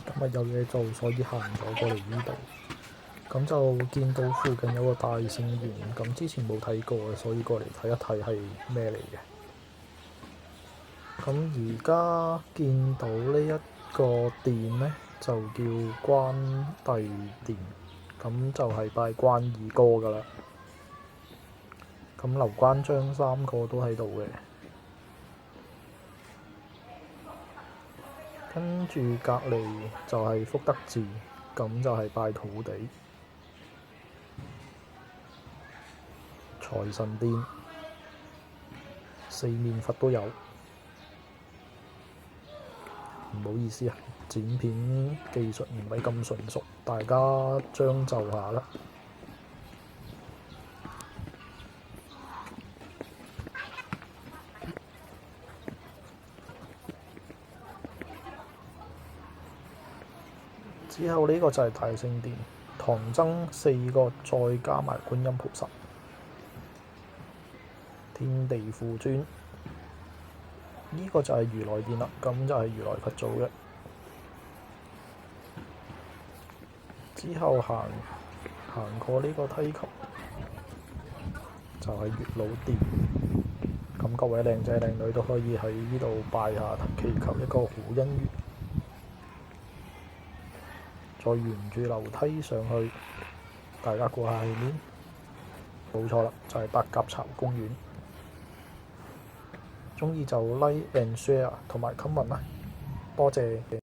今日有嘢做，所以行咗過嚟呢度。咁就見到附近有個大聖園，咁之前冇睇過嘅，所以過嚟睇一睇係咩嚟嘅。咁而家見到呢一個殿呢，就叫關帝殿，咁就係拜關二哥噶啦。咁劉關張三個都喺度嘅。跟住隔離就係福德寺，咁就係拜土地。財神殿，四面佛都有。唔好意思啊，剪片技術唔係咁純熟，大家將就下啦。之後呢個就係大聖殿，唐僧4個再加埋觀音菩薩，天地父尊。呢個就係如來殿啦，咁就係如來佛祖嘅。之後行過呢個梯級，就係月老殿。咁各位靚仔靚女都可以喺呢度拜下，祈求一個好姻緣。再沿住樓梯上去，大家估下係邊？冇錯啦，就係白鴿巢公園。鍾意就 like and share 同埋 comment 啦，多謝。